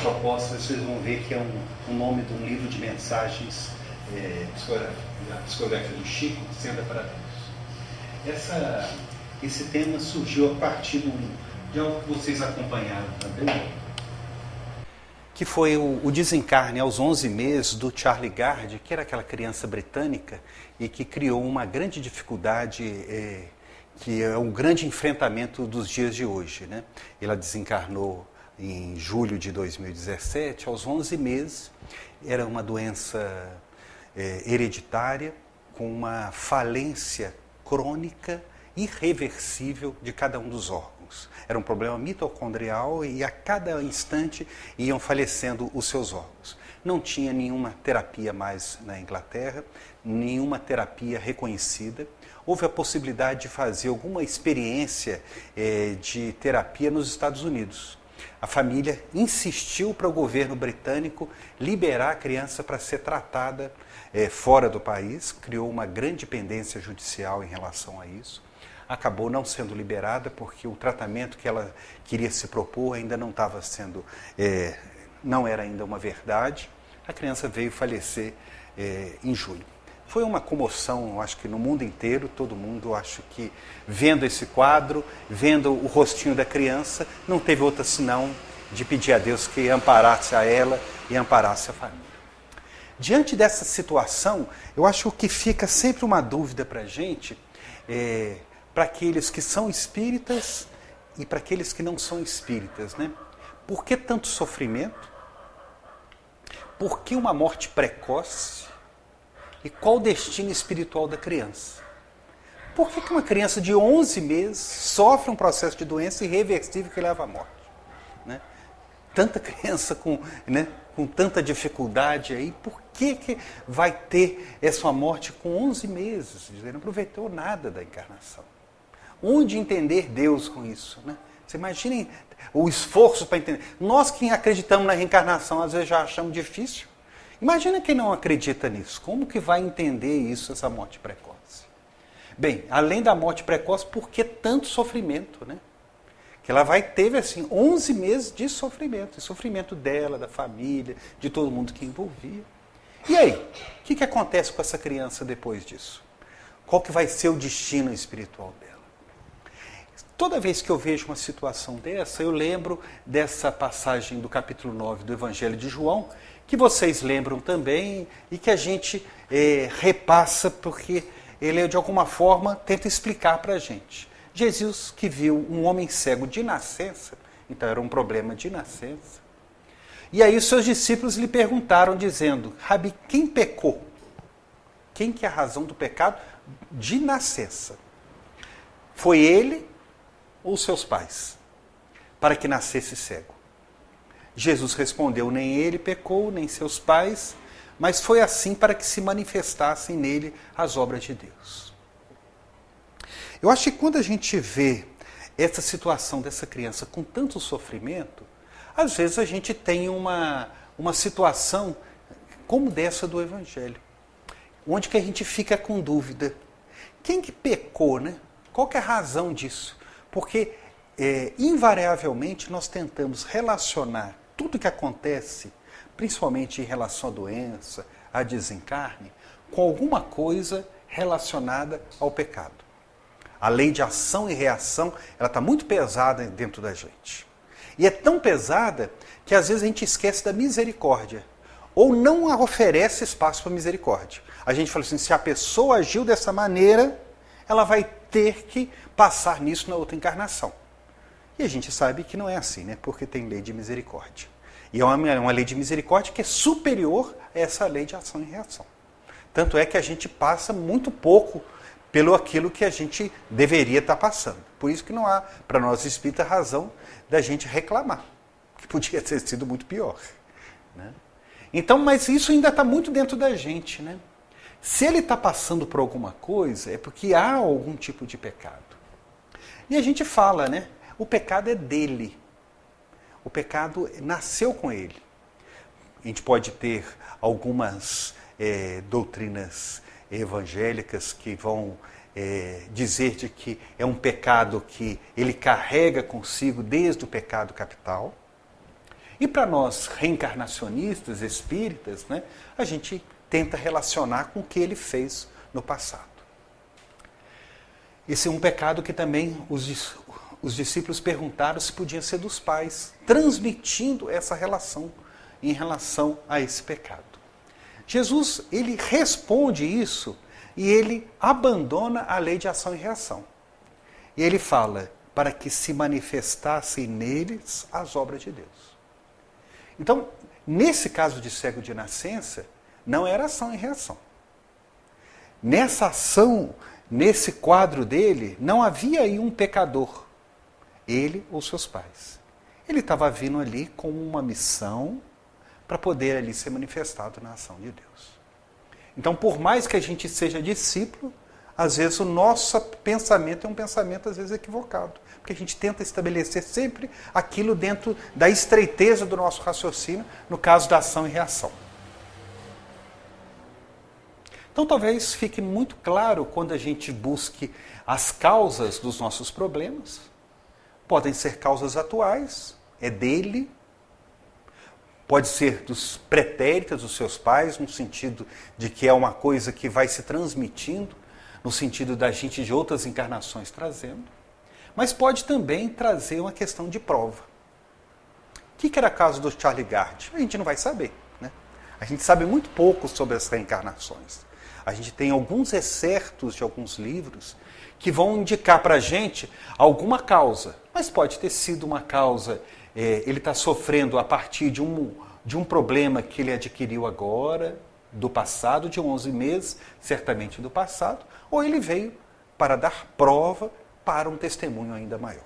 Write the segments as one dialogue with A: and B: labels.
A: propósito, vocês vão ver que é um nome de um livro de mensagens, a psicografia do Chico, Senda para Deus. Esse tema surgiu a partir de algo que vocês acompanharam também, que foi o desencarne aos 11 meses do Charlie Gard, que era aquela criança britânica e que criou uma grande dificuldade, que é um grande enfrentamento dos dias de hoje, né? Ela desencarnou em julho de 2017, aos 11 meses, era uma doença hereditária, com uma falência crônica, irreversível de cada um dos órgãos. Era um problema mitocondrial e a cada instante iam falecendo os seus órgãos. Não tinha nenhuma terapia mais na Inglaterra, nenhuma terapia reconhecida. Houve a possibilidade de fazer alguma experiência de terapia nos Estados Unidos. A família insistiu para o governo britânico liberar a criança para ser tratada fora do país, criou uma grande pendência judicial em relação a isso. Acabou não sendo liberada porque o tratamento que ela queria se propor ainda não estava sendo, não era ainda uma verdade. A criança veio falecer em julho. Foi uma comoção, eu acho que no mundo inteiro, todo mundo, acho que vendo esse quadro, vendo o rostinho da criança, não teve outra senão de pedir a Deus que amparasse a ela e amparasse a família. Diante dessa situação, eu acho que fica sempre uma dúvida para a gente, para aqueles que são espíritas e para aqueles que não são espíritas, né? Por que tanto sofrimento? Por que uma morte precoce? E qual o destino espiritual da criança? Por que uma criança de 11 meses sofre um processo de doença irreversível que leva à morte? Né? Tanta criança com tanta dificuldade aí, por que vai ter essa morte com 11 meses? Ele não aproveitou nada da encarnação. Onde entender Deus com isso? Né? Você imaginem o esforço para entender. Nós que acreditamos na reencarnação, às vezes já achamos difícil. Imagina quem não acredita nisso. Como que vai entender isso, essa morte precoce? Bem, além da morte precoce, por que tanto sofrimento, né? Que ela teve assim, 11 meses de sofrimento. Sofrimento dela, da família, de todo mundo que envolvia. E aí? O que acontece com essa criança depois disso? Qual que vai ser o destino espiritual dela? Toda vez que eu vejo uma situação dessa, eu lembro dessa passagem do capítulo 9 do Evangelho de João, que vocês lembram também e que a gente repassa porque ele, de alguma forma, tenta explicar para a gente. Jesus que viu um homem cego de nascença, então era um problema de nascença, e aí os seus discípulos lhe perguntaram, dizendo, Rabi, quem pecou? Quem que é a razão do pecado de nascença? Foi ele ou seus pais, para que nascesse cego? Jesus respondeu, nem ele pecou, nem seus pais, mas foi assim para que se manifestassem nele as obras de Deus. Eu acho que quando a gente vê essa situação dessa criança com tanto sofrimento, às vezes a gente tem uma situação como dessa do Evangelho, onde que a gente fica com dúvida. Quem que pecou, né? Qual que é a razão disso? Porque, invariavelmente, nós tentamos relacionar tudo que acontece, principalmente em relação à doença, a desencarne, com alguma coisa relacionada ao pecado. A lei de ação e reação, ela está muito pesada dentro da gente. E é tão pesada que às vezes a gente esquece da misericórdia, ou não oferece espaço para misericórdia. A gente fala assim, se a pessoa agiu dessa maneira, ela vai ter que passar nisso na outra encarnação. E a gente sabe que não é assim, né? Porque tem lei de misericórdia. E é uma lei de misericórdia que é superior a essa lei de ação e reação. Tanto é que a gente passa muito pouco pelo aquilo que a gente deveria estar passando. Por isso que não há, para nós espíritas, razão da gente reclamar, que podia ter sido muito pior. Né? Então, mas isso ainda está muito dentro da gente, né? Se ele está passando por alguma coisa, é porque há algum tipo de pecado. E a gente fala, né? O pecado é dele. O pecado nasceu com ele. A gente pode ter algumas doutrinas evangélicas que vão dizer de que é um pecado que ele carrega consigo desde o pecado capital.
B: E para nós, reencarnacionistas, espíritas, né, a gente tenta relacionar com o que ele fez no passado. Esse é um pecado que também os discípulos perguntaram se podia ser dos pais, transmitindo essa relação em relação a esse pecado. Jesus, ele responde isso e ele abandona a lei de ação e reação. E ele fala para que se manifestassem neles as obras de Deus. Então, nesse caso de cego de nascença, não era ação e reação. Nessa ação, nesse quadro dele, não havia aí um pecador, ele ou seus pais. Ele estava vindo ali com uma missão para poder ali ser manifestado na ação de Deus. Então, por mais que a gente seja discípulo, às vezes o nosso pensamento é um pensamento, às vezes, equivocado. Porque a gente tenta estabelecer sempre aquilo dentro da estreiteza do nosso raciocínio, no caso da ação e reação. Então, talvez fique muito claro quando a gente busque as causas dos nossos problemas. Podem ser causas atuais, é dele. Pode ser dos pretéritos dos seus pais, no sentido de que é uma coisa que vai se transmitindo, no sentido da gente de outras encarnações trazendo. Mas pode também trazer uma questão de prova. O que era o caso do Charlie Gard? A gente não vai saber, né? A gente sabe muito pouco sobre as reencarnações. A gente tem alguns excertos de alguns livros que vão indicar para a gente alguma causa. Mas pode ter sido uma causa, ele está sofrendo a partir de um problema que ele adquiriu agora, do passado, de 11 meses, certamente do passado, ou ele veio para dar prova para um testemunho ainda maior.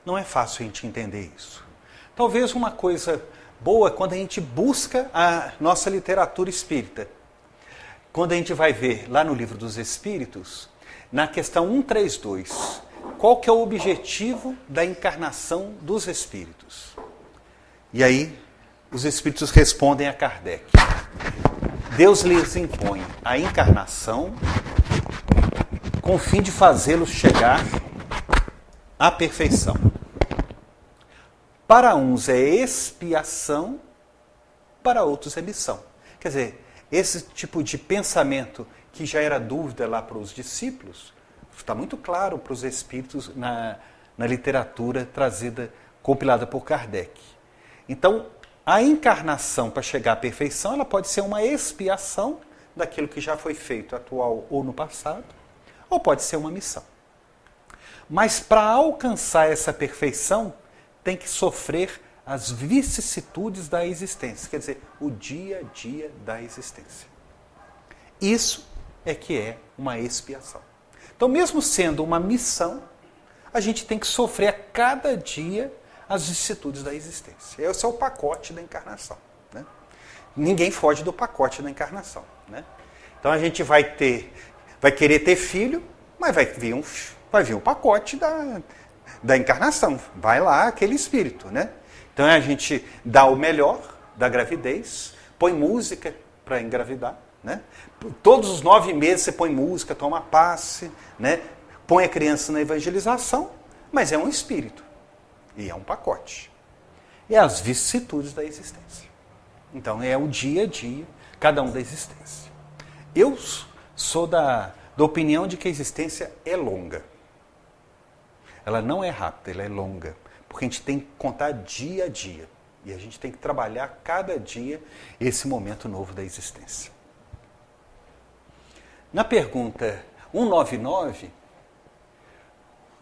B: Não é fácil a gente entender isso. Talvez uma coisa boa é quando a gente busca a nossa literatura espírita. Quando a gente vai ver lá no Livro dos Espíritos, na questão 132, qual que é o objetivo da encarnação dos espíritos? E aí, os espíritos respondem a Kardec. Deus lhes impõe a encarnação com o fim de fazê-los chegar à perfeição. Para uns é expiação, para outros é missão. Quer dizer, esse tipo de pensamento que já era dúvida lá para os discípulos, está muito claro para os espíritos na literatura trazida, compilada por Kardec. Então, a encarnação para chegar à perfeição, ela pode ser uma expiação daquilo que já foi feito atual ou no passado, ou pode ser uma missão. Mas para alcançar essa perfeição, tem que sofrer as vicissitudes da existência, quer dizer, o dia a dia da existência. Isso é que é uma expiação. Então, mesmo sendo uma missão, a gente tem que sofrer a cada dia as vicissitudes da existência. Esse é o pacote da encarnação, né? Ninguém foge do pacote da encarnação, né? Então, a gente vai querer ter filho, mas vai vir um pacote da encarnação. Vai lá aquele espírito, né? Então a gente dá o melhor da gravidez, põe música para engravidar, né? Todos os 9 meses você põe música, toma passe, né? Põe a criança na evangelização, mas é um espírito e é um pacote. É as vicissitudes da existência. Então é o dia a dia, cada um da existência. Eu sou da opinião de que a existência é longa. Ela não é rápida, ela é longa. Porque a gente tem que contar dia a dia. E a gente tem que trabalhar cada dia esse momento novo da existência. Na pergunta 199,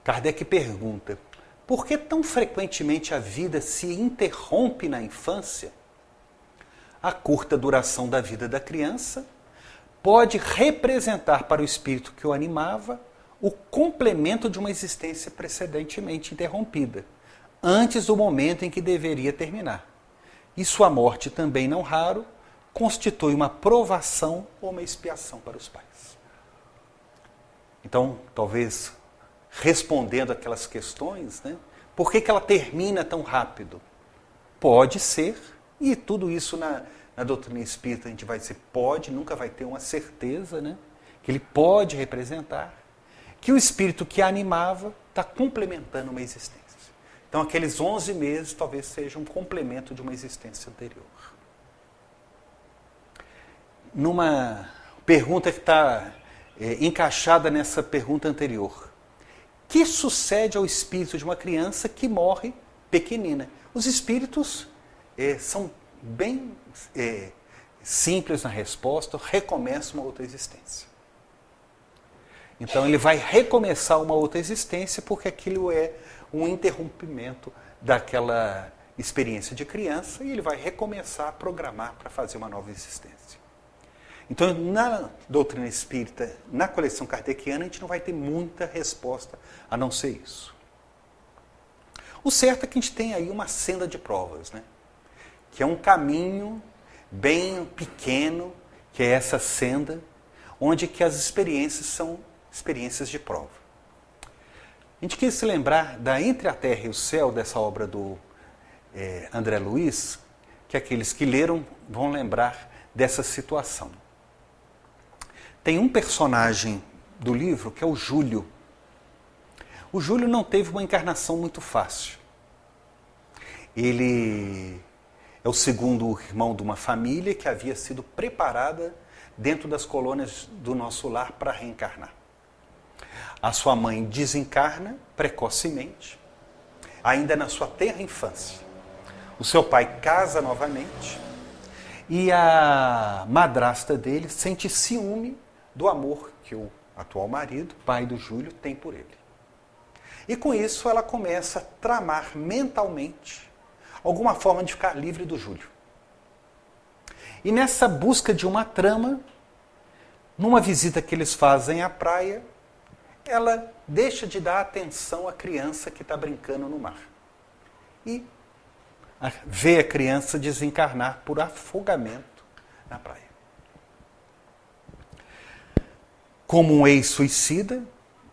B: Kardec pergunta: por que tão frequentemente a vida se interrompe na infância? A curta duração da vida da criança pode representar para o espírito que o animava o complemento de uma existência precedentemente interrompida, antes do momento em que deveria terminar. E sua morte, também não raro, constitui uma provação ou uma expiação para os pais. Então, talvez, respondendo aquelas questões, né, por que ela termina tão rápido? Pode ser, e tudo isso na doutrina espírita a gente vai dizer pode, nunca vai ter uma certeza, né, que ele pode representar, que o espírito que a animava está complementando uma existência. Então, aqueles 11 meses talvez seja um complemento de uma existência anterior. Numa pergunta que está encaixada nessa pergunta anterior. Que sucede ao espírito de uma criança que morre pequenina? Os espíritos são bem simples na resposta, recomeçam uma outra existência. Então ele vai recomeçar uma outra existência porque aquilo é um interrompimento daquela experiência de criança e ele vai recomeçar a programar para fazer uma nova existência. Então, na doutrina espírita, na coleção kardeciana, a gente não vai ter muita resposta a não ser isso. O certo é que a gente tem aí uma senda de provas, né? Que é um caminho bem pequeno, que é essa senda, onde que as experiências são experiências de prova. A gente quis se lembrar da Entre a Terra e o Céu, dessa obra do André Luiz, que aqueles que leram vão lembrar dessa situação. Tem um personagem do livro que é o Júlio. O Júlio não teve uma encarnação muito fácil. Ele é o segundo irmão de uma família que havia sido preparada dentro das colônias do Nosso Lar para reencarnar. A sua mãe desencarna precocemente, ainda na sua tenra infância. O seu pai casa novamente e a madrasta dele sente ciúme do amor que o atual marido, pai do Júlio, tem por ele. E com isso ela começa a tramar mentalmente alguma forma de ficar livre do Júlio. E nessa busca de uma trama, numa visita que eles fazem à praia, ela deixa de dar atenção à criança que está brincando no mar. E vê a criança desencarnar por afogamento na praia. Como um ex-suicida,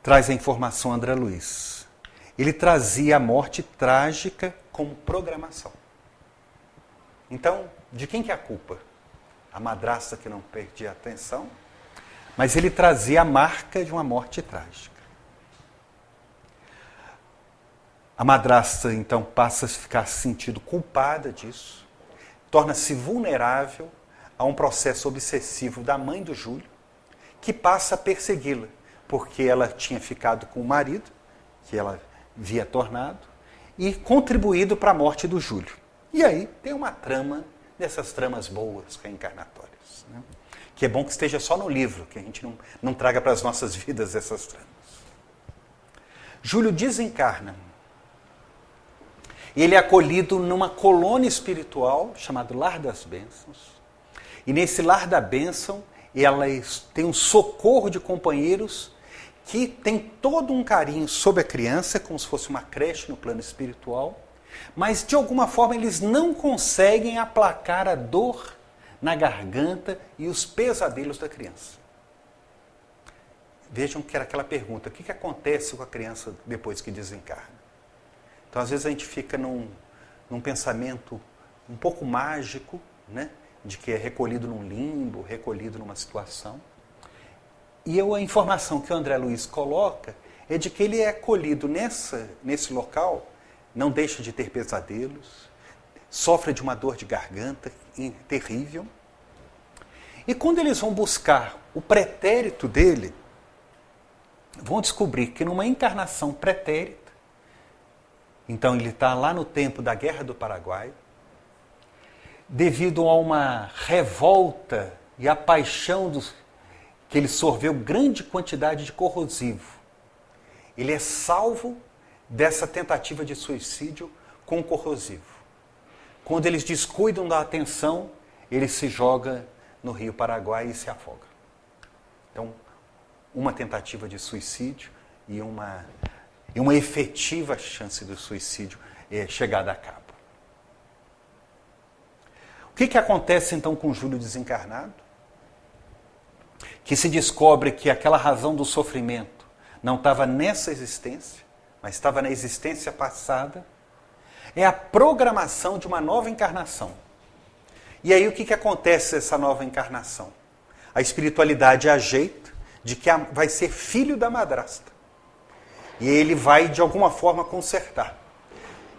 B: traz a informação André Luiz. Ele trazia a morte trágica como programação. Então, de quem que é a culpa? A madrasta que não perdia a atenção, mas ele trazia a marca de uma morte trágica. A madrasta, então, passa a ficar se sentindo culpada disso, torna-se vulnerável a um processo obsessivo da mãe do Júlio, que passa a persegui-la, porque ela tinha ficado com o marido, que ela havia tornado, e contribuído para a morte do Júlio. E aí tem uma trama, dessas tramas boas, reencarnatórias, né? Que é bom que esteja só no livro, que a gente não traga para as nossas vidas essas tramas. Júlio desencarna. E ele é acolhido numa colônia espiritual chamada Lar das Bênçãos. E nesse Lar da Bênção, ela tem um socorro de companheiros que tem todo um carinho sobre a criança, como se fosse uma creche no plano espiritual, mas de alguma forma eles não conseguem aplacar a dor na garganta e os pesadelos da criança. Vejam que era aquela pergunta, o que acontece com a criança depois que desencarna? Então às vezes a gente fica num pensamento um pouco mágico, né? De que é recolhido num limbo, recolhido numa situação. E a informação que o André Luiz coloca é de que ele é acolhido nesse local, não deixa de ter pesadelos, sofre de uma dor de garganta terrível. E quando eles vão buscar o pretérito dele, vão descobrir que numa encarnação pretérita, então ele está lá no tempo da Guerra do Paraguai, devido a uma revolta e a paixão que ele sorveu grande quantidade de corrosivo. Ele é salvo dessa tentativa de suicídio com corrosivo. Quando eles descuidam da atenção, ele se joga no Rio Paraguai e se afoga. Então, uma tentativa de suicídio e uma efetiva chance do suicídio chegada a cabo. O que acontece então com Júlio desencarnado? Que se descobre que aquela razão do sofrimento não estava nessa existência, mas estava na existência passada, é a programação de uma nova encarnação. E aí o que acontece nessa nova encarnação? A espiritualidade ajeita de que vai ser filho da madrasta. E ele vai de alguma forma consertar.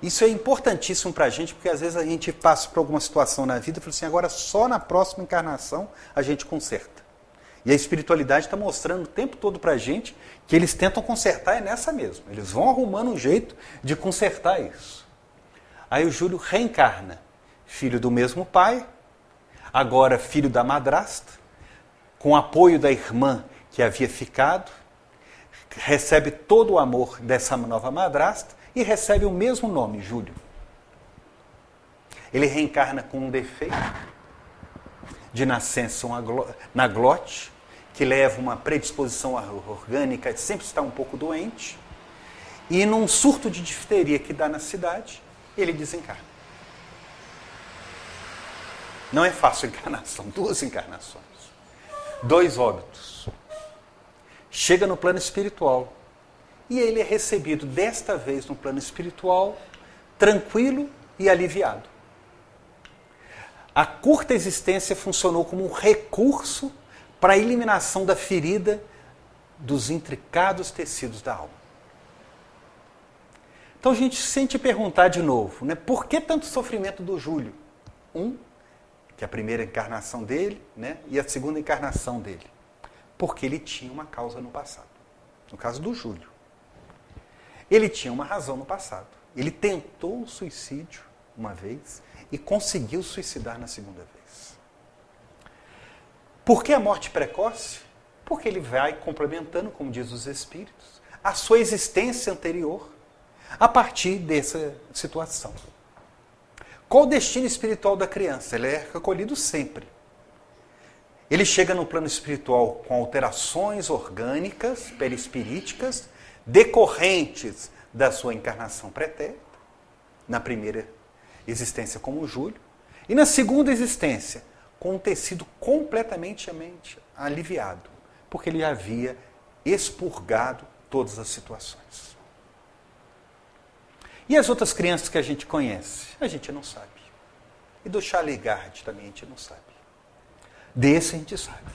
B: Isso é importantíssimo para a gente, porque às vezes a gente passa por alguma situação na vida e fala assim, agora só na próxima encarnação a gente conserta. E a espiritualidade está mostrando o tempo todo para a gente que eles tentam consertar nessa mesmo. Eles vão arrumando um jeito de consertar isso. Aí o Júlio reencarna, filho do mesmo pai, agora filho da madrasta, com apoio da irmã que havia ficado, recebe todo o amor dessa nova madrasta e recebe o mesmo nome, Júlio. Ele reencarna com um defeito de nascença na glote, que leva uma predisposição orgânica de sempre estar um pouco doente, e num surto de difteria que dá na cidade, ele desencarna. Não é fácil a encarnação, 2 encarnações, 2 óbitos. Chega no plano espiritual, e ele é recebido desta vez no plano espiritual, tranquilo e aliviado. A curta existência funcionou como um recurso para a eliminação da ferida dos intricados tecidos da alma. Então a gente sente perguntar de novo, né, por que tanto sofrimento do Júlio? Que é a primeira encarnação dele, né, e a segunda encarnação dele. Porque ele tinha uma causa no passado. No caso do Júlio. Ele tinha uma razão no passado. Ele tentou o suicídio uma vez e conseguiu suicidar na segunda vez. Por que a morte precoce? Porque ele vai complementando, como diz os Espíritos, a sua existência anterior a partir dessa situação. Qual o destino espiritual da criança? Ele é recolhido sempre. Ele chega no plano espiritual com alterações orgânicas, perispiríticas, decorrentes da sua encarnação pretérita, na primeira existência como Júlio, e na segunda existência, com um tecido completamente aliviado, porque ele havia expurgado todas as situações. E as outras crianças que a gente conhece? A gente não sabe. E do Charlie Gard também a gente não sabe. Desse a gente sabe.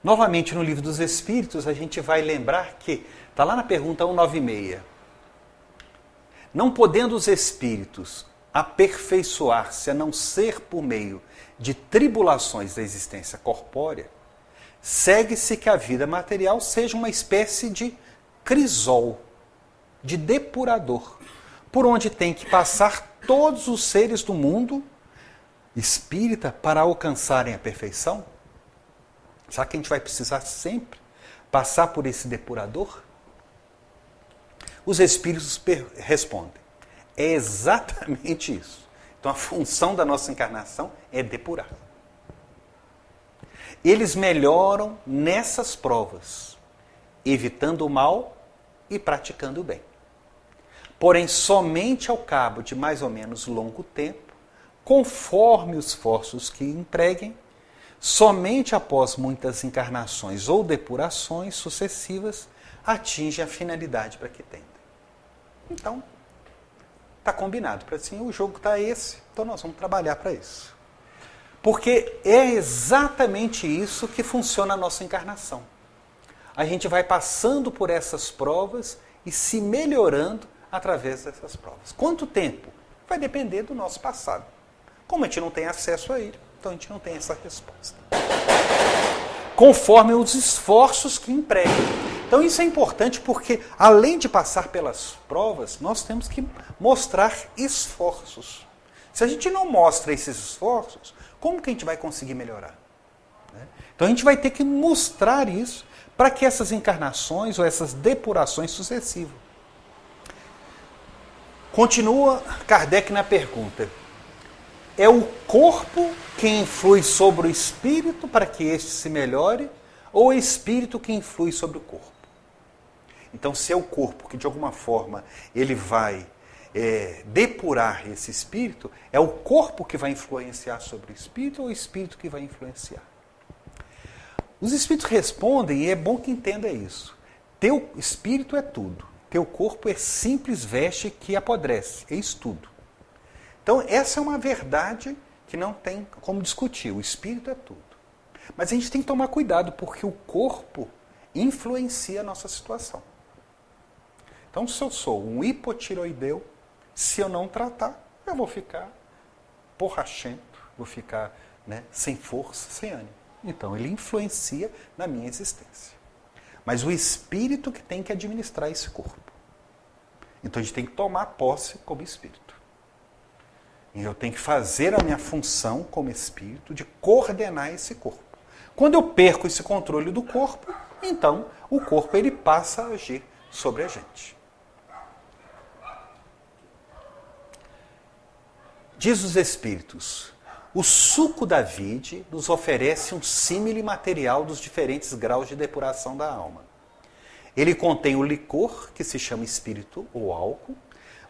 B: Novamente, no Livro dos Espíritos, a gente vai lembrar que, está lá na pergunta 196, não podendo os espíritos aperfeiçoar-se a não ser por meio de tribulações da existência corpórea, segue-se que a vida material seja uma espécie de crisol, de depurador, por onde tem que passar todos os seres do mundo espírita para alcançarem a perfeição? Será que a gente vai precisar sempre passar por esse depurador? Os espíritos respondem, é exatamente isso. Então a função da nossa encarnação é depurar. Eles melhoram nessas provas, evitando o mal e praticando o bem. Porém, somente ao cabo de mais ou menos longo tempo, conforme os esforços que empreguem, somente após muitas encarnações ou depurações sucessivas, atinge a finalidade para que tendem. Então, está combinado. Para assim, o jogo está esse, então nós vamos trabalhar para isso. Porque é exatamente isso que funciona a nossa encarnação. A gente vai passando por essas provas e se melhorando através dessas provas. Quanto tempo? Vai depender do nosso passado. Como a gente não tem acesso a ele, então a gente não tem essa resposta. Conforme os esforços que empregam. Então isso é importante porque, além de passar pelas provas, nós temos que mostrar esforços. Se a gente não mostra esses esforços, como que a gente vai conseguir melhorar? Então a gente vai ter que mostrar isso para que essas encarnações ou essas depurações sucessivas. Continua Kardec na pergunta. É o corpo que influi sobre o espírito para que este se melhore, ou é o espírito que influi sobre o corpo? Então, se é o corpo que, de alguma forma, ele vai depurar esse espírito, é o corpo que vai influenciar sobre o espírito, ou o espírito que vai influenciar? Os espíritos respondem, e é bom que entenda isso. Teu espírito é tudo. Teu corpo é simples veste que apodrece. É isso tudo. Então, essa é uma verdade que não tem como discutir. O espírito é tudo. Mas a gente tem que tomar cuidado, porque o corpo influencia a nossa situação. Então, se eu sou um hipotireoideu, se eu não tratar, eu vou ficar borrachento, vou ficar, né, sem força, sem ânimo. Então, ele influencia na minha existência. Mas o espírito que tem que administrar esse corpo. Então, a gente tem que tomar posse como espírito. E eu tenho que fazer a minha função como espírito de coordenar esse corpo. Quando eu perco esse controle do corpo, então o corpo ele passa a agir sobre a gente. Diz os Espíritos, o suco da vide nos oferece um símile material dos diferentes graus de depuração da alma. Ele contém o licor, que se chama espírito ou álcool,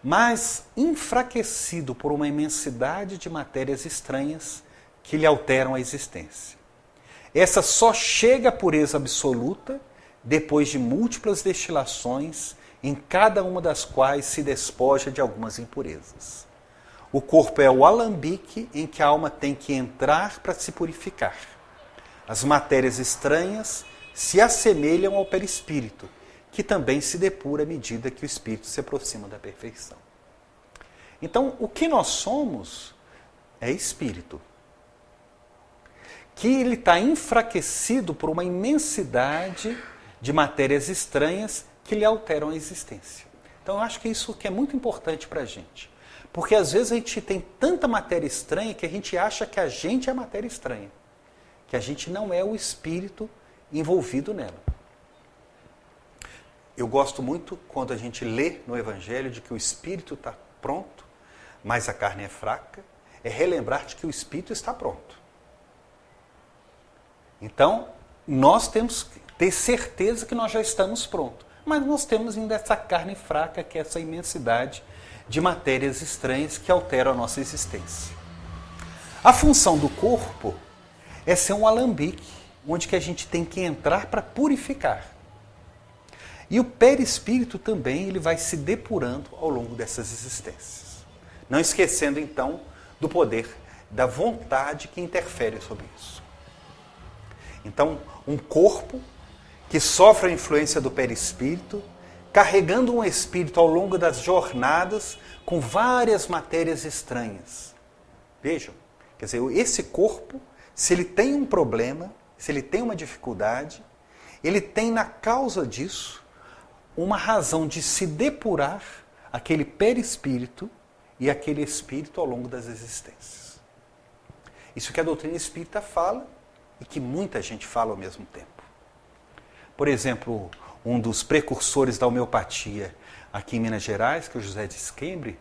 B: mas enfraquecido por uma imensidade de matérias estranhas que lhe alteram a existência. Essa só chega à pureza absoluta depois de múltiplas destilações, em cada uma das quais se despoja de algumas impurezas. O corpo é o alambique em que a alma tem que entrar para se purificar. As matérias estranhas se assemelham ao perispírito, que também se depura à medida que o espírito se aproxima da perfeição. Então, o que nós somos é espírito, que ele está enfraquecido por uma imensidade de matérias estranhas que lhe alteram a existência. Então, eu acho que isso que é muito importante para a gente. Porque às vezes a gente tem tanta matéria estranha que a gente acha que a gente é a matéria estranha. Que a gente não é o espírito envolvido nela. Eu gosto muito quando a gente lê no Evangelho de que o espírito está pronto, mas a carne é fraca. É relembrar de que o espírito está pronto. Então, nós temos que ter certeza que nós já estamos prontos. Mas nós temos ainda essa carne fraca, que é essa imensidade de matérias estranhas que alteram a nossa existência. A função do corpo é ser um alambique, onde que a gente tem que entrar para purificar. E o perispírito também ele vai se depurando ao longo dessas existências. Não esquecendo, então, do poder da vontade que interfere sobre isso. Então, um corpo que sofre a influência do perispírito, carregando um espírito ao longo das jornadas com várias matérias estranhas. Vejam, quer dizer, esse corpo, se ele tem um problema, se ele tem uma dificuldade, ele tem na causa disso uma razão de se depurar aquele perispírito e aquele espírito ao longo das existências. Isso que a doutrina espírita fala e que muita gente fala ao mesmo tempo. Por exemplo, um dos precursores da homeopatia aqui em Minas Gerais, que é o José de Esquembre,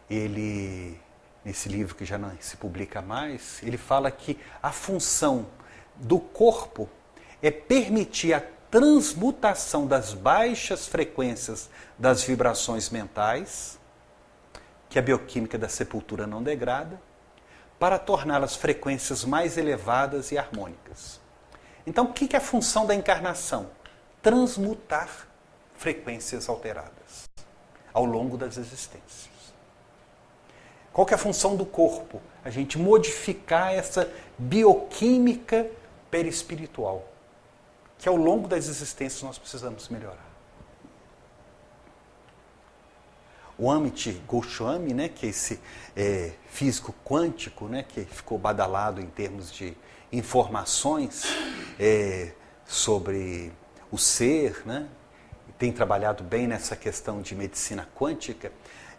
B: ele, nesse livro que já não se publica mais, ele fala que a função do corpo é permitir a transmutação das baixas frequências das vibrações mentais, que a bioquímica da sepultura não degrada, para torná-las frequências mais elevadas e harmônicas. Então, o que é a função da encarnação? Transmutar frequências alteradas ao longo das existências. Qual que é a função do corpo? A gente modificar essa bioquímica perispiritual, que ao longo das existências nós precisamos melhorar. O Amit Goswami, né, que é esse físico quântico, né, que ficou badalado em termos de informações sobre o ser, né, tem trabalhado bem nessa questão de medicina quântica,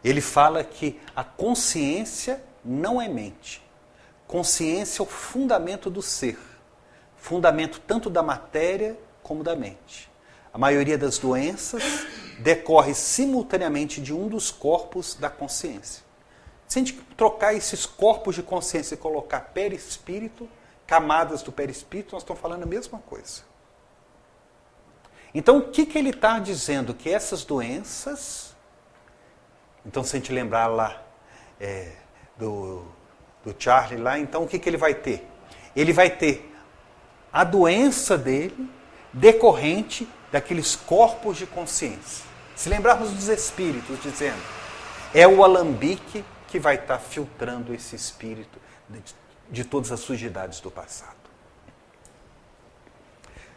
B: ele fala que a consciência não é mente. Consciência é o fundamento do ser, fundamento tanto da matéria como da mente. A maioria das doenças decorre simultaneamente de um dos corpos da consciência. Se a gente trocar esses corpos de consciência e colocar perispírito, camadas do perispírito, nós estamos falando a mesma coisa. Então, o que ele está dizendo? Que essas doenças... Então, se a gente lembrar lá do Charlie, lá, então o que ele vai ter? Ele vai ter a doença dele decorrente daqueles corpos de consciência. Se lembrarmos dos espíritos dizendo, é o alambique que vai estar filtrando esse espírito de todas as sujidades do passado.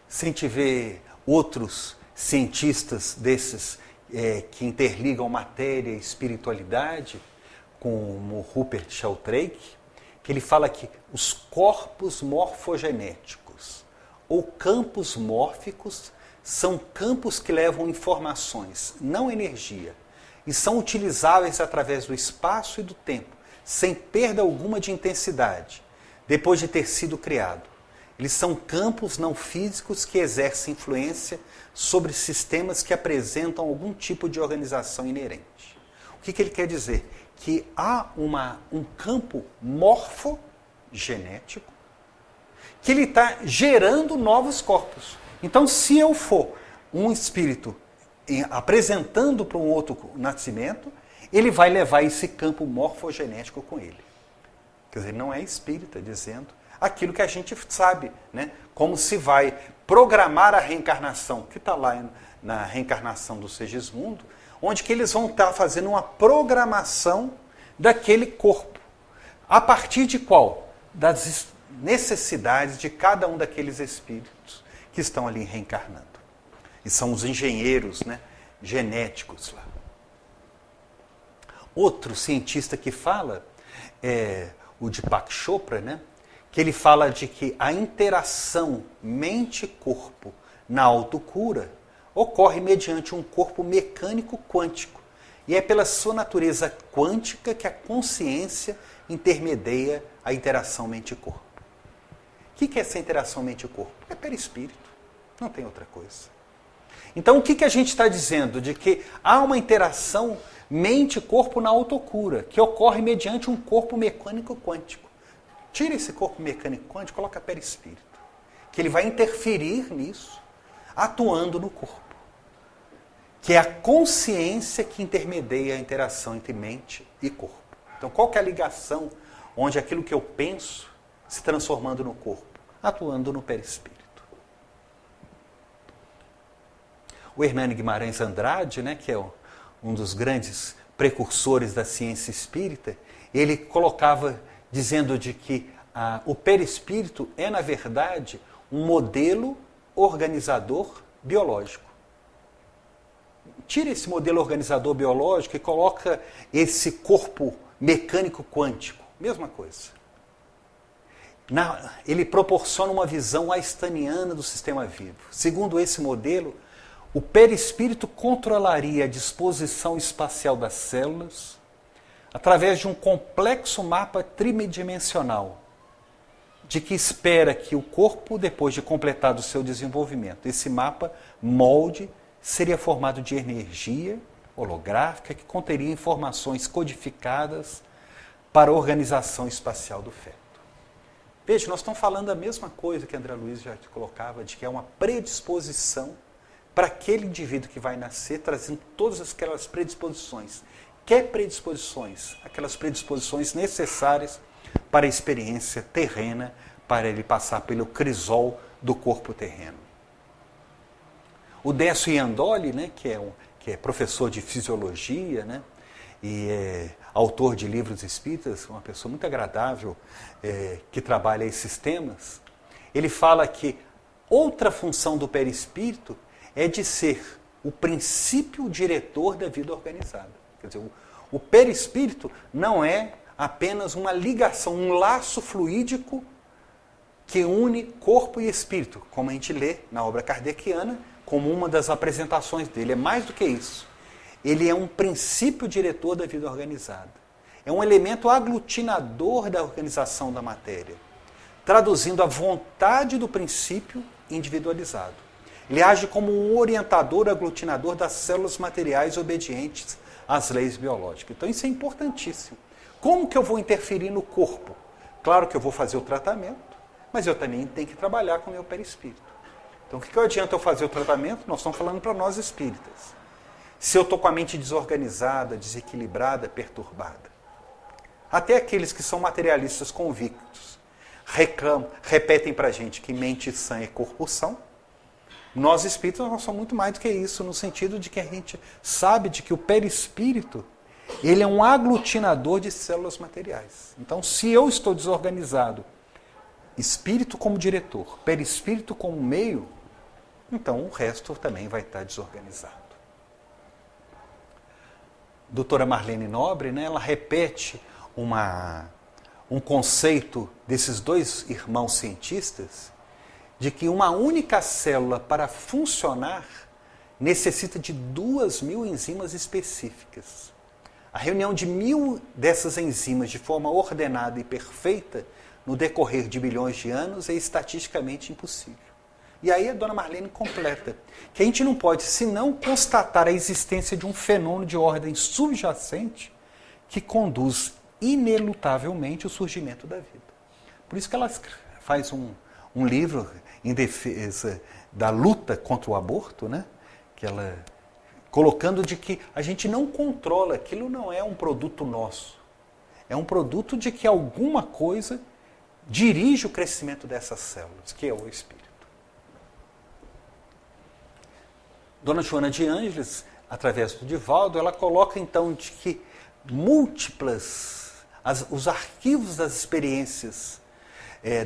B: Se a gente vê outros cientistas desses que interligam matéria e espiritualidade, como Rupert Sheldrake, que ele fala que os corpos morfogenéticos ou campos mórficos são campos que levam informações, não energia, e são utilizáveis através do espaço e do tempo, sem perda alguma de intensidade, depois de ter sido criado. Eles são campos não físicos que exercem influência sobre sistemas que apresentam algum tipo de organização inerente. O que ele quer dizer? Que há um campo morfogenético que ele está gerando novos corpos. Então, se eu for um espírito apresentando para um outro nascimento, ele vai levar esse campo morfogenético com ele. Quer dizer, não é espírita dizendo aquilo que a gente sabe, né? Como se vai programar a reencarnação, que está lá na reencarnação do Segismundo, onde que eles vão estar fazendo uma programação daquele corpo. A partir de qual? Das necessidades de cada um daqueles espíritos que estão ali reencarnando. E são os engenheiros, né, genéticos lá. Outro cientista que fala é o Deepak Chopra, né, que ele fala de que a interação mente-corpo na autocura ocorre mediante um corpo mecânico quântico. E é pela sua natureza quântica que a consciência intermedia a interação mente-corpo. O que é essa interação mente-corpo? É perispírito, não tem outra coisa. Então o que a gente está dizendo? De que há uma interação mente-corpo na autocura, que ocorre mediante um corpo mecânico quântico. Tira esse corpo mecânico quântico, coloca perispírito, que ele vai interferir nisso, atuando no corpo. Que é a consciência que intermedia a interação entre mente e corpo. Então qual que é a ligação onde aquilo que eu penso se transformando no corpo? Atuando no perispírito. O Hernani Guimarães Andrade, né, que é um dos grandes precursores da ciência espírita, ele colocava dizendo de que o perispírito é, na verdade, um modelo organizador biológico. Tira esse modelo organizador biológico e coloca esse corpo mecânico quântico. Mesma coisa. Ele proporciona uma visão einsteiniana do sistema vivo. Segundo esse modelo, o perispírito controlaria a disposição espacial das células através de um complexo mapa tridimensional, de que espera que o corpo, depois de completado o seu desenvolvimento, esse mapa molde seria formado de energia holográfica que conteria informações codificadas para a organização espacial do feto. Veja, nós estamos falando a mesma coisa que André Luiz já colocava, de que é uma predisposição para aquele indivíduo que vai nascer, trazendo todas aquelas predisposições. Que predisposições? Aquelas predisposições necessárias para a experiência terrena, para ele passar pelo crisol do corpo terreno. O Décio Iandoli, né, que é professor de fisiologia, né, e é autor de livros espíritas, uma pessoa muito agradável, que trabalha esses temas, ele fala que outra função do perispírito é de ser o princípio diretor da vida organizada. Quer dizer, o perispírito não é apenas uma ligação, um laço fluídico que une corpo e espírito, como a gente lê na obra kardeciana, como uma das apresentações dele. É mais do que isso. Ele é um princípio diretor da vida organizada. É um elemento aglutinador da organização da matéria, traduzindo a vontade do princípio individualizado. Ele age como um orientador, aglutinador das células materiais obedientes às leis biológicas. Então isso é importantíssimo. Como que eu vou interferir no corpo? Claro que eu vou fazer o tratamento, mas eu também tenho que trabalhar com o meu perispírito. Então o que adianta eu fazer o tratamento? Nós estamos falando para nós espíritas. Se eu estou com a mente desorganizada, desequilibrada, perturbada. Até aqueles que são materialistas convictos repetem para a gente que mente sã é corpo são. Nós espíritas nós somos muito mais do que isso, no sentido de que a gente sabe de que o perispírito ele é um aglutinador de células materiais. Então, se eu estou desorganizado, espírito como diretor, perispírito como meio, então o resto também vai estar desorganizado. doutora Marlene Nobre, né, ela repete um conceito desses dois irmãos cientistas, de que uma única célula, para funcionar, necessita de 2.000 enzimas específicas. A reunião de 1.000 dessas enzimas de forma ordenada e perfeita no decorrer de milhões de anos é estatisticamente impossível. E aí a dona Marlene completa que a gente não pode senão constatar a existência de um fenômeno de ordem subjacente que conduz inelutavelmente o surgimento da vida. Por isso que ela faz um livro em defesa da luta contra o aborto, né? Que ela colocando de que a gente não controla, aquilo não é um produto nosso. É um produto de que alguma coisa dirige o crescimento dessas células, que é o espírito. Dona Joana de Ângeles, através do Divaldo, ela coloca então de que os arquivos das experiências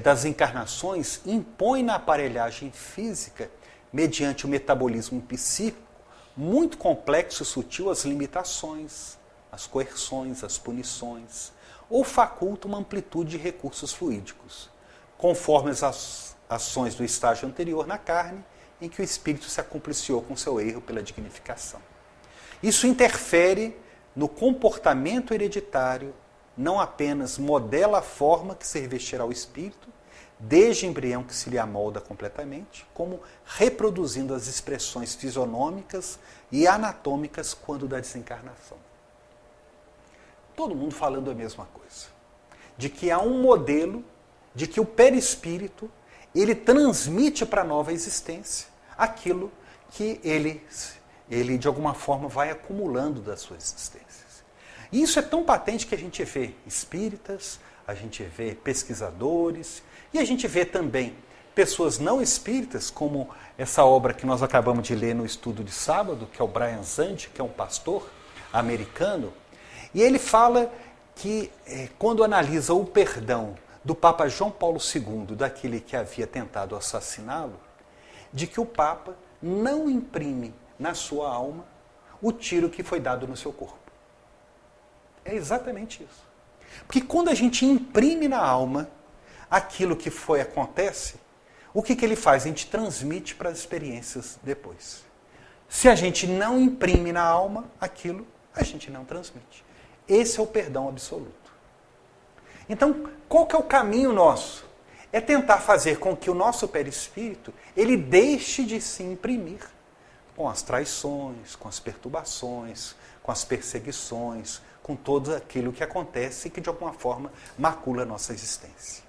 B: das encarnações impõem na aparelhagem física, mediante o metabolismo psíquico, muito complexo e sutil, as limitações, as coerções, as punições, ou faculta uma amplitude de recursos fluídicos, conforme as ações do estágio anterior na carne, em que o espírito se acompliciou com seu erro pela dignificação. Isso interfere no comportamento hereditário, não apenas modela a forma que se revestirá o espírito, desde embrião que se lhe amolda completamente, como reproduzindo as expressões fisionômicas e anatômicas quando da desencarnação. Todo mundo falando a mesma coisa. De que há um modelo, de que o perispírito, ele transmite para a nova existência aquilo que ele de alguma forma vai acumulando das suas existências. E isso é tão patente que a gente vê espíritas, a gente vê pesquisadores e a gente vê também pessoas não espíritas, como essa obra que nós acabamos de ler no estudo de sábado, que é o Brian Zandi, que é um pastor americano, e ele fala que quando analisa o perdão do Papa João Paulo II, daquele que havia tentado assassiná-lo, de que o Papa não imprime na sua alma o tiro que foi dado no seu corpo. É exatamente isso. Porque quando a gente imprime na alma aquilo que acontece, o que ele faz? A gente transmite para as experiências depois. Se a gente não imprime na alma aquilo, a gente não transmite. Esse é o perdão absoluto. Então, qual que é o caminho nosso? É tentar fazer com que o nosso perispírito ele deixe de se imprimir com as traições, com as perturbações, com as perseguições, com todo aquilo que acontece e que de alguma forma macula a nossa existência.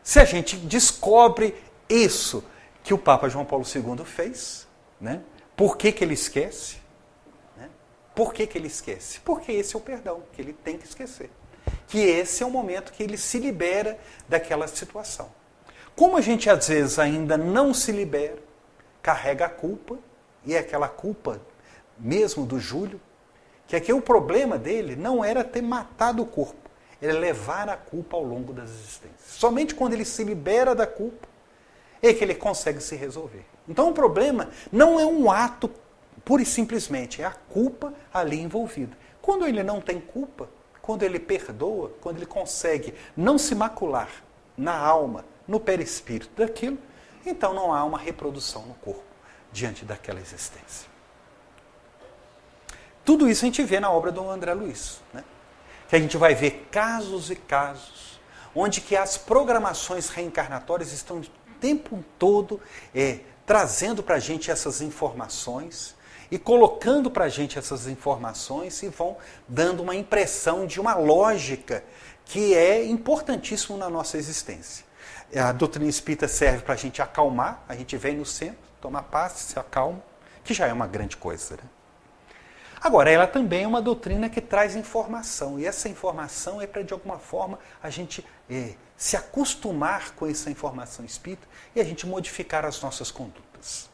B: Se a gente descobre isso que o Papa João Paulo II fez, né? Por que ele esquece? Né? Por que ele esquece? Porque esse é o perdão, que ele tem que esquecer. Que esse é o momento que ele se libera daquela situação. Como a gente às vezes ainda não se libera, carrega a culpa, e é aquela culpa mesmo do Júlio, que aqui o problema dele não era ter matado o corpo, era levar a culpa ao longo das existências. Somente quando ele se libera da culpa é que ele consegue se resolver. Então o problema não é um ato pura e simplesmente, é a culpa ali envolvida. Quando ele não tem culpa, quando ele perdoa, quando ele consegue não se macular na alma, no perispírito daquilo, então não há uma reprodução no corpo diante daquela existência. Tudo isso a gente vê na obra do André Luiz, né? Que a gente vai ver casos e casos onde que as programações reencarnatórias estão o tempo todo trazendo para a gente essas informações e colocando para a gente essas informações e vão dando uma impressão de uma lógica que é importantíssima na nossa existência. A doutrina espírita serve para a gente acalmar, a gente vem no centro, toma paz, se acalma, que já é uma grande coisa, né? Agora, ela também é uma doutrina que traz informação, e essa informação é para, de alguma forma, a gente se acostumar com essa informação espírita e a gente modificar as nossas condutas.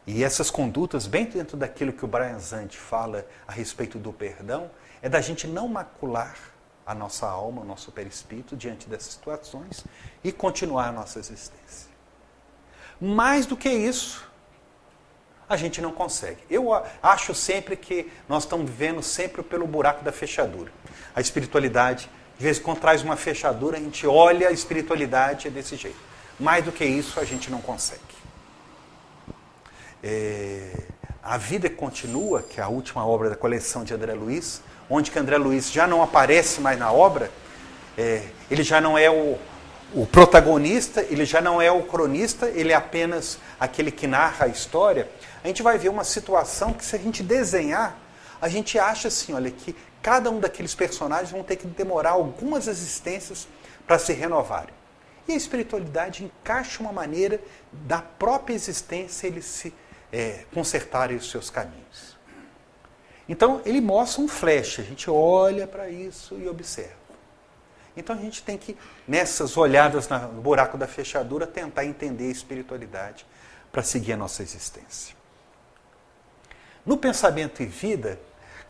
B: E essas condutas, bem dentro daquilo que o Brian Zandi fala a respeito do perdão, é da gente não macular a nossa alma, o nosso perispírito diante dessas situações e continuar a nossa existência. Mais do que isso, a gente não consegue. Eu acho sempre que nós estamos vivendo sempre pelo buraco da fechadura. A espiritualidade, de vez em quando traz uma fechadura, a gente olha a espiritualidade desse jeito. Mais do que isso, a gente não consegue. A Vida Continua, que é a última obra da coleção de André Luiz, onde que André Luiz já não aparece mais na obra, ele já não é o protagonista, ele já não é o cronista, ele é apenas aquele que narra a história. A gente vai ver uma situação que, se a gente desenhar, a gente acha assim, olha, que cada um daqueles personagens vão ter que demorar algumas existências para se renovarem. E a espiritualidade encaixa uma maneira da própria existência eles se consertarem os seus caminhos. Então, ele mostra um flash, a gente olha para isso e observa. Então, a gente tem que, nessas olhadas no buraco da fechadura, tentar entender a espiritualidade para seguir a nossa existência. No Pensamento e Vida,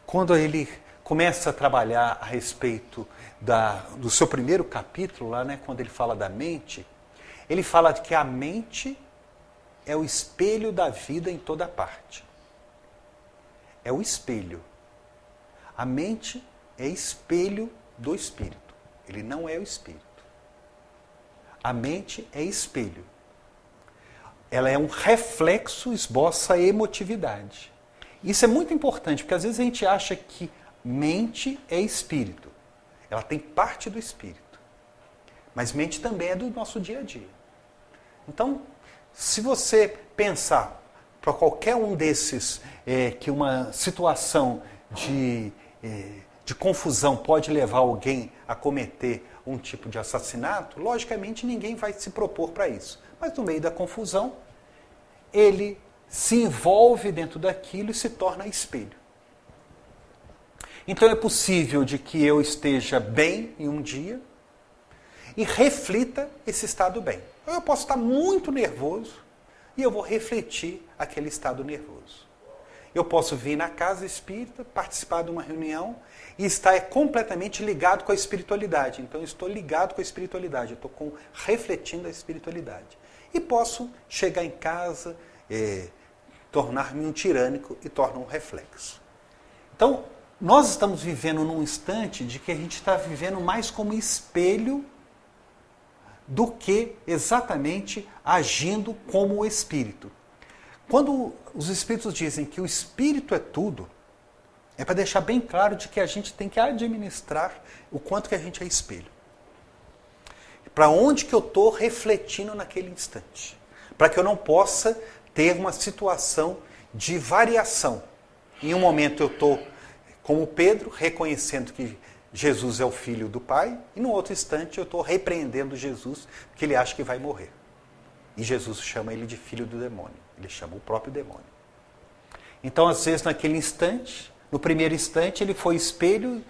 B: quando ele começa a trabalhar a respeito do seu primeiro capítulo, lá, né, quando ele fala da mente, ele fala que a mente é o espelho da vida em toda parte. É o espelho. A mente é espelho do espírito. Ele não é o espírito. A mente é espelho. Ela é um reflexo, esboça a emotividade. Isso é muito importante, porque às vezes a gente acha que mente é espírito. Ela tem parte do espírito. Mas mente também é do nosso dia a dia. Então, se você pensar para qualquer um desses que uma situação de confusão pode levar alguém a cometer um tipo de assassinato, logicamente ninguém vai se propor para isso. Mas no meio da confusão, ele se envolve dentro daquilo e se torna espelho. Então é possível de que eu esteja bem em um dia e reflita esse estado bem. Eu posso estar muito nervoso e eu vou refletir aquele estado nervoso. Eu posso vir na casa espírita, participar de uma reunião e estar completamente ligado com a espiritualidade. Então eu estou ligado com a espiritualidade, eu estou refletindo a espiritualidade. E posso chegar em casa, tornar-me um tirânico e tornar um reflexo. Então, nós estamos vivendo num instante de que a gente está vivendo mais como espelho do que exatamente agindo como o espírito. Quando os espíritos dizem que o espírito é tudo, é para deixar bem claro de que a gente tem que administrar o quanto que a gente é espelho. Para onde que eu estou refletindo naquele instante. Para que eu não possa ter uma situação de variação. Em um momento eu estou, como Pedro, reconhecendo que Jesus é o Filho do Pai, e no outro instante eu estou repreendendo Jesus, porque ele acha que vai morrer. E Jesus chama ele de filho do demônio. Ele chama o próprio demônio. Então, às vezes, naquele instante, no primeiro instante, ele foi espelho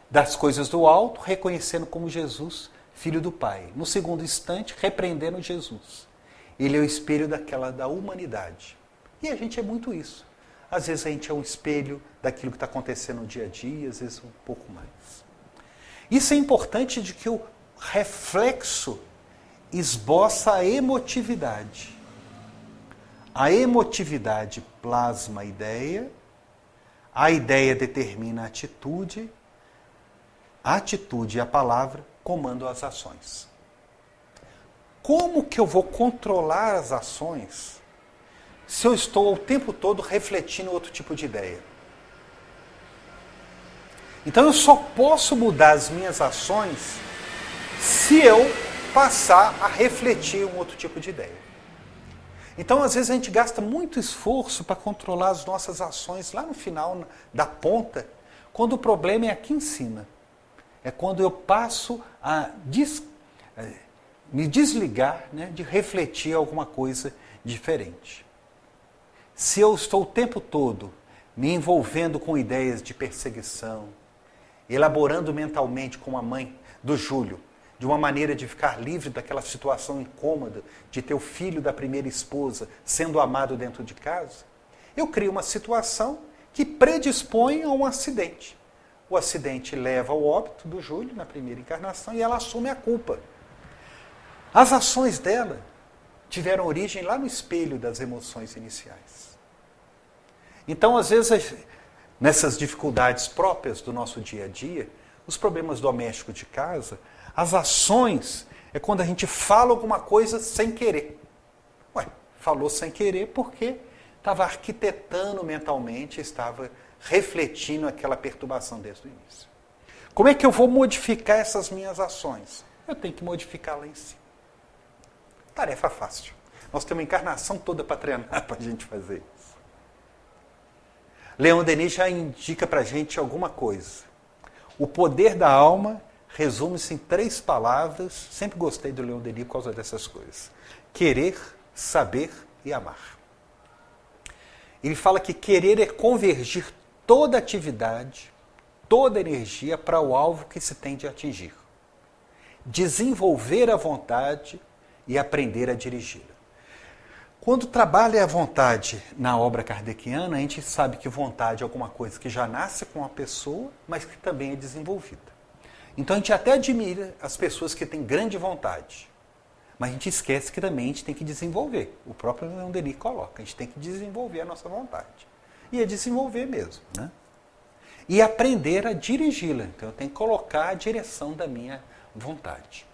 B: das coisas do alto, reconhecendo como Jesus, Filho do Pai. No segundo instante, repreendendo Jesus. Ele é o espelho da humanidade. E a gente é muito isso. Às vezes a gente é um espelho daquilo que está acontecendo no dia a dia, às vezes um pouco mais. Isso é importante de que o reflexo esboça a emotividade. A emotividade plasma a ideia determina a atitude e a palavra comandam as ações. Como que eu vou controlar as ações se eu estou o tempo todo refletindo outro tipo de ideia? Então eu só posso mudar as minhas ações se eu passar a refletir um outro tipo de ideia. Então, às vezes, a gente gasta muito esforço para controlar as nossas ações lá no final da ponta, quando o problema é aqui em cima. É quando eu passo a me desligar, né, de refletir alguma coisa diferente. Se eu estou o tempo todo me envolvendo com ideias de perseguição, elaborando mentalmente com a mãe do Júlio, de uma maneira de ficar livre daquela situação incômoda de ter o filho da primeira esposa sendo amado dentro de casa, eu crio uma situação que predispõe a um acidente. O acidente leva ao óbito do Júlio na primeira encarnação e ela assume a culpa. As ações dela tiveram origem lá no espelho das emoções iniciais. Então, às vezes, nessas dificuldades próprias do nosso dia a dia, os problemas domésticos de casa, as ações é quando a gente fala alguma coisa sem querer. Ué, falou sem querer porque estava arquitetando mentalmente, estava refletindo aquela perturbação desde o início. Como é que eu vou modificar essas minhas ações? Eu tenho que modificar lá em cima. Tarefa fácil. Nós temos uma encarnação toda para treinar para a gente fazer isso. Leon Denis já indica para a gente alguma coisa. O poder da alma resume-se em 3 palavras. Sempre gostei do Leon Denis por causa dessas coisas. Querer, saber e amar. Ele fala que querer é convergir toda atividade, toda energia para o alvo que se tem de atingir. Desenvolver a vontade e aprender a dirigi-la. Quando trabalha a vontade na obra kardeciana, a gente sabe que vontade é alguma coisa que já nasce com a pessoa, mas que também é desenvolvida. Então a gente até admira as pessoas que têm grande vontade, mas a gente esquece que também a gente tem que desenvolver. O próprio Leon Denis coloca, a gente tem que desenvolver a nossa vontade. E é desenvolver mesmo, né? E aprender a dirigi-la. Então eu tenho que colocar a direção da minha vontade.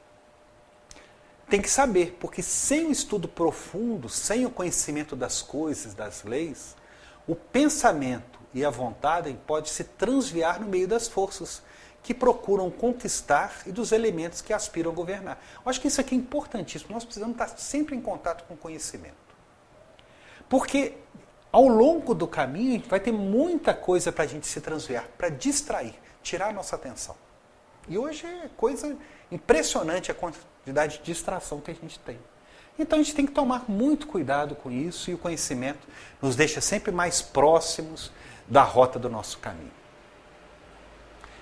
B: Tem que saber, porque sem o estudo profundo, sem o conhecimento das coisas, das leis, o pensamento e a vontade pode se transviar no meio das forças que procuram conquistar e dos elementos que aspiram a governar. Eu acho que isso aqui é importantíssimo. Nós precisamos estar sempre em contato com o conhecimento. Porque ao longo do caminho a gente vai ter muita coisa para a gente se transviar, para distrair, tirar a nossa atenção. E hoje é coisa impressionante a quantidade de distração que a gente tem. Então a gente tem que tomar muito cuidado com isso, e o conhecimento nos deixa sempre mais próximos da rota do nosso caminho.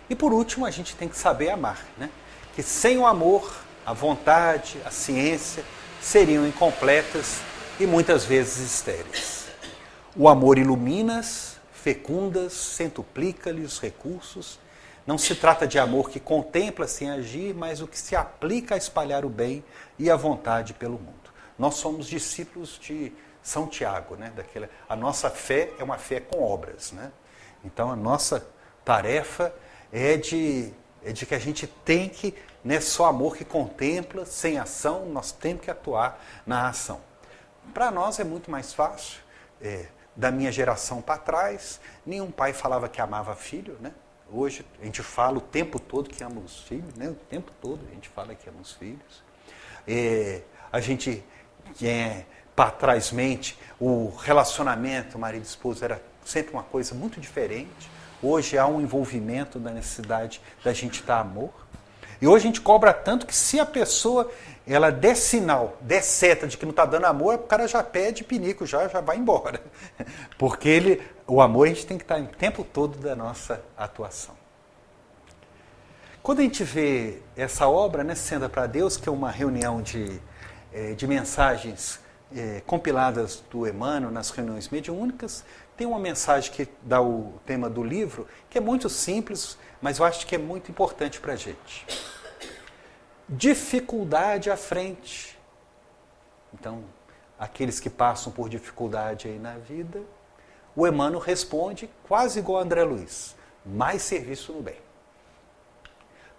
B: E por último, a gente tem que saber amar, né? Que sem o amor, a vontade, a ciência seriam incompletas e muitas vezes estéreis. O amor ilumina-as, fecundas, centuplica-lhe os recursos. Não se trata de amor que contempla sem agir, mas o que se aplica a espalhar o bem e a vontade pelo mundo. Nós somos discípulos de São Tiago, né? A nossa fé é uma fé com obras, né? Então a nossa tarefa é de que a gente tem que, não é só amor que contempla, sem ação, nós temos que atuar na ação. Para nós é muito mais fácil, da minha geração para trás, nenhum pai falava que amava filho, né? Hoje a gente fala o tempo todo que ama os filhos, né? O tempo todo a gente fala que ama os filhos. A gente, para trás mente, o relacionamento marido e esposa era sempre uma coisa muito diferente. Hoje há um envolvimento da necessidade da gente dar amor. E hoje a gente cobra tanto que se a pessoa ela der sinal, der seta de que não está dando amor, o cara já pede pinico, já vai embora. Porque o amor a gente tem que estar o tempo todo da nossa atuação. Quando a gente vê essa obra, né, Senda para Deus, que é uma reunião de mensagens compiladas do Emmanuel nas reuniões mediúnicas, tem uma mensagem que dá o tema do livro, que é muito simples, mas eu acho que é muito importante para a gente. Dificuldade à frente. Então, aqueles que passam por dificuldade aí na vida, o Emmanuel responde quase igual a André Luiz: mais serviço no bem.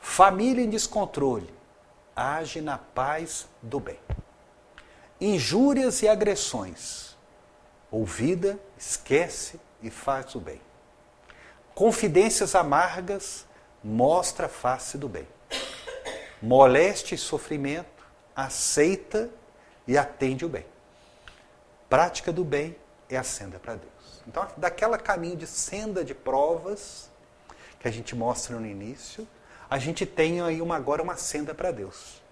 B: Família em descontrole, age na paz do bem. Injúrias e agressões, ouvida, esquece e faz o bem. Confidências amargas, mostra a face do bem. Moléstia e sofrimento, aceita e atende o bem. Prática do bem é a senda para Deus. Então, daquela caminho de senda de provas que a gente mostra no início, a gente tem aí agora uma senda para Deus.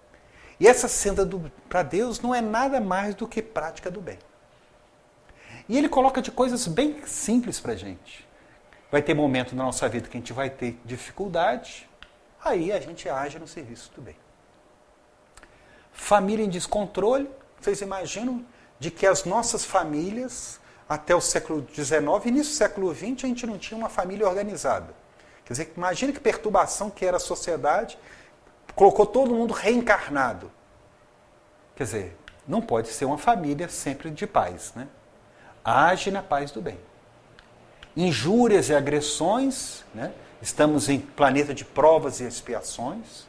B: E essa senda para Deus não é nada mais do que prática do bem. E ele coloca de coisas bem simples para a gente. Vai ter momento na nossa vida que a gente vai ter dificuldade, aí a gente age no serviço do bem. Família em descontrole, vocês imaginam de que as nossas famílias, até o século XIX, início do século XX, a gente não tinha uma família organizada. Quer dizer, imagina que perturbação que era a sociedade, colocou todo mundo reencarnado. Quer dizer, não pode ser uma família sempre de paz, né? Age na paz do bem. injúrias e agressões, né? Estamos em planeta de provas e expiações.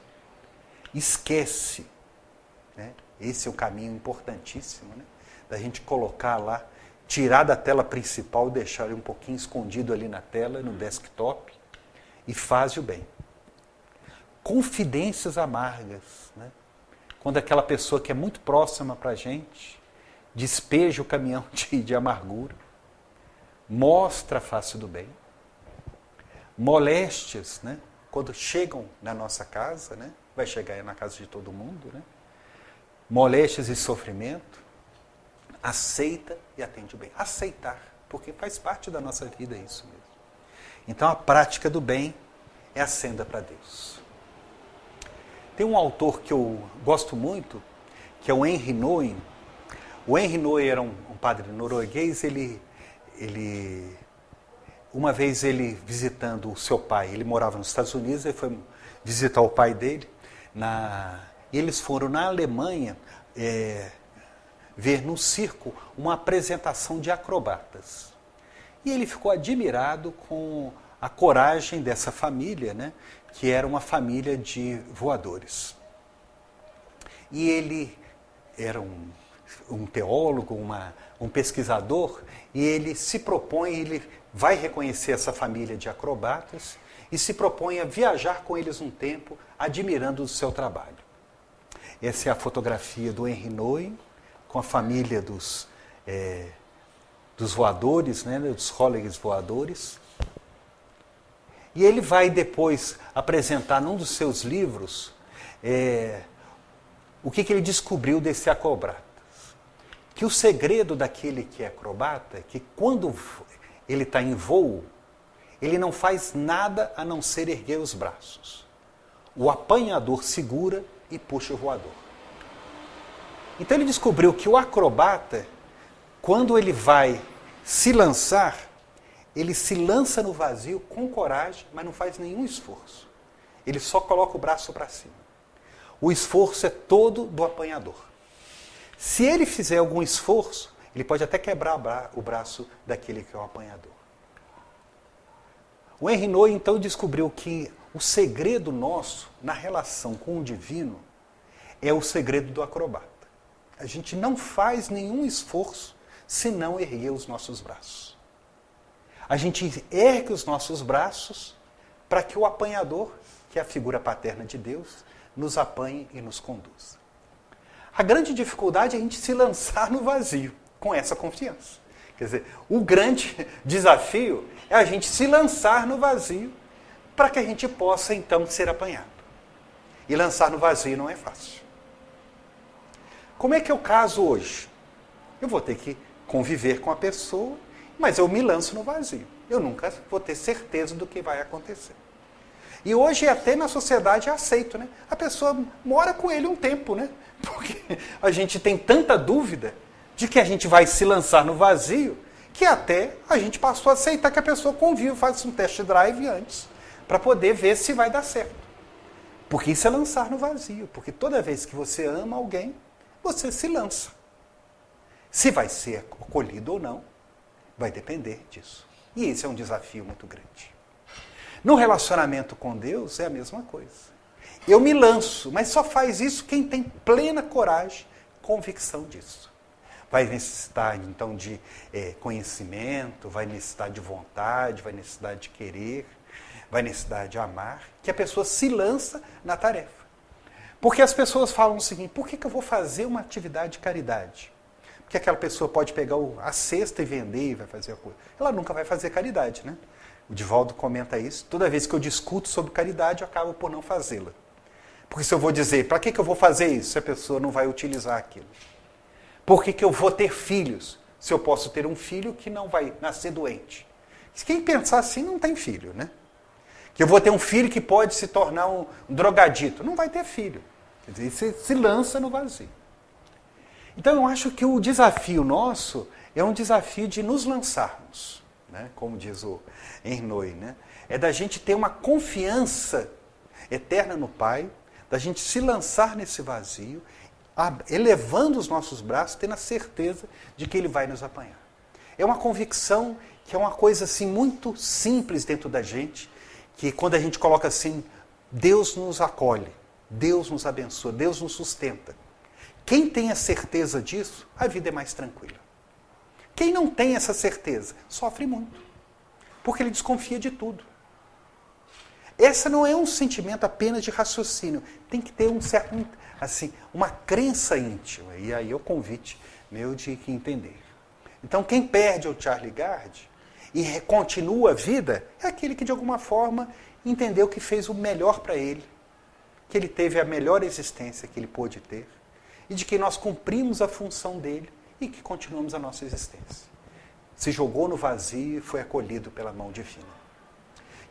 B: Esquece, né? Esse é o caminho importantíssimo, né? Da gente colocar lá, tirar da tela principal, deixar ele um pouquinho escondido ali na tela, no desktop, e faz o bem. Confidências amargas, né? Quando aquela pessoa que é muito próxima para a gente despeja o caminhão de amargura, mostra a face do bem. Moléstias, né? Quando chegam na nossa casa, né? Vai chegar na casa de todo mundo, né? Moléstias e sofrimento, aceita e atende o bem. Aceitar, porque faz parte da nossa vida isso mesmo. Então a prática do bem é a senda para Deus. Tem um autor que eu gosto muito, que é o Henry Nouwen. O Henry Nouwen era um padre norueguês. Uma vez ele visitando o seu pai, ele morava nos Estados Unidos, ele foi visitar o pai dele, e eles foram na Alemanha ver no circo uma apresentação de acrobatas. E ele ficou admirado com a coragem dessa família, né, que era uma família de voadores. E ele era um teólogo, um pesquisador, e ele se propõe, ele vai reconhecer essa família de acrobatas e se propõe a viajar com eles um tempo, admirando o seu trabalho. Essa é a fotografia do Henry Nouwen, com a família dos voadores, né, dos Holligs voadores. E ele vai depois apresentar num dos seus livros o que ele descobriu desse acrobata. Que o segredo daquele que é acrobata é que quando ele está em voo, ele não faz nada a não ser erguer os braços. O apanhador segura e puxa o voador. Então ele descobriu que o acrobata, quando ele vai se lançar, ele se lança no vazio com coragem, mas não faz nenhum esforço. Ele só coloca o braço para cima. O esforço é todo do apanhador. Se ele fizer algum esforço, ele pode até quebrar o braço daquele que é o apanhador. O Henry Nouwen, então, descobriu que o segredo nosso na relação com o divino é o segredo do acrobata. A gente não faz nenhum esforço se não erguer os nossos braços. A gente ergue os nossos braços para que o apanhador, que é a figura paterna de Deus, nos apanhe e nos conduza. A grande dificuldade é a gente se lançar no vazio com essa confiança. Quer dizer, o grande desafio é a gente se lançar no vazio para que a gente possa, então, ser apanhado. E lançar no vazio não é fácil. Como é que é o caso hoje? Eu vou ter que conviver com a pessoa, mas eu me lanço no vazio. Eu nunca vou ter certeza do que vai acontecer. E hoje até na sociedade é aceito, né? A pessoa mora com ele um tempo, né? Porque a gente tem tanta dúvida de que a gente vai se lançar no vazio, que até a gente passou a aceitar que a pessoa convive, faz um test drive antes, para poder ver se vai dar certo. Porque isso é lançar no vazio, porque toda vez que você ama alguém, você se lança. Se vai ser acolhido ou não, vai depender disso. E esse é um desafio muito grande. No relacionamento com Deus é a mesma coisa. Eu me lanço, mas só faz isso quem tem plena coragem, convicção disso. Vai necessitar, então, de conhecimento, vai necessitar de vontade, vai necessitar de querer, vai necessitar de amar, que a pessoa se lança na tarefa. Porque as pessoas falam o seguinte: por que eu vou fazer uma atividade de caridade? Porque aquela pessoa pode pegar a cesta e vender e vai fazer a coisa. Ela nunca vai fazer caridade, né? O Divaldo comenta isso. Toda vez que eu discuto sobre caridade, eu acabo por não fazê-la. Porque se eu vou dizer, para que eu vou fazer isso, se a pessoa não vai utilizar aquilo? Por que eu vou ter filhos, se eu posso ter um filho que não vai nascer doente? Quem pensar assim não tem filho, né? Que eu vou ter um filho que pode se tornar um drogadito. Não vai ter filho. Quer dizer, você se lança no vazio. Então eu acho que o desafio nosso é um desafio de nos lançarmos, né? Como diz o Henry Nouwen, né? É da gente ter uma confiança eterna no Pai, da gente se lançar nesse vazio, elevando os nossos braços, tendo a certeza de que Ele vai nos apanhar. É uma convicção que é uma coisa assim muito simples dentro da gente, que quando a gente coloca assim, Deus nos acolhe, Deus nos abençoa, Deus nos sustenta. Quem tem a certeza disso, a vida é mais tranquila. Quem não tem essa certeza, sofre muito, porque ele desconfia de tudo. Essa não é um sentimento apenas de raciocínio, tem que ter um certo, assim, uma crença íntima, e aí é o convite meu de entender. Então quem perde é o Charlie Gard e continua a vida, é aquele que de alguma forma entendeu que fez o melhor para ele, que ele teve a melhor existência que ele pôde ter, e de que nós cumprimos a função dele e que continuamos a nossa existência. Se jogou no vazio e foi acolhido pela mão divina.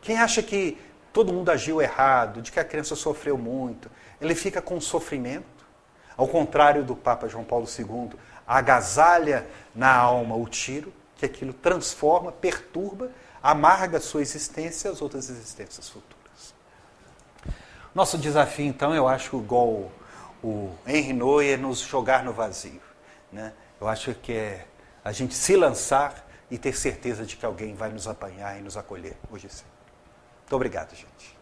B: Quem acha que todo mundo agiu errado, de que a criança sofreu muito, ele fica com sofrimento, ao contrário do Papa João Paulo II, agasalha na alma o tiro, que aquilo transforma, perturba, amarga a sua existência e as outras existências futuras. Nosso desafio, então, eu acho igual o Henri Nouwen, é nos jogar no vazio, né? Eu acho que é a gente se lançar e ter certeza de que alguém vai nos apanhar e nos acolher hoje e sempre. Muito obrigado, gente.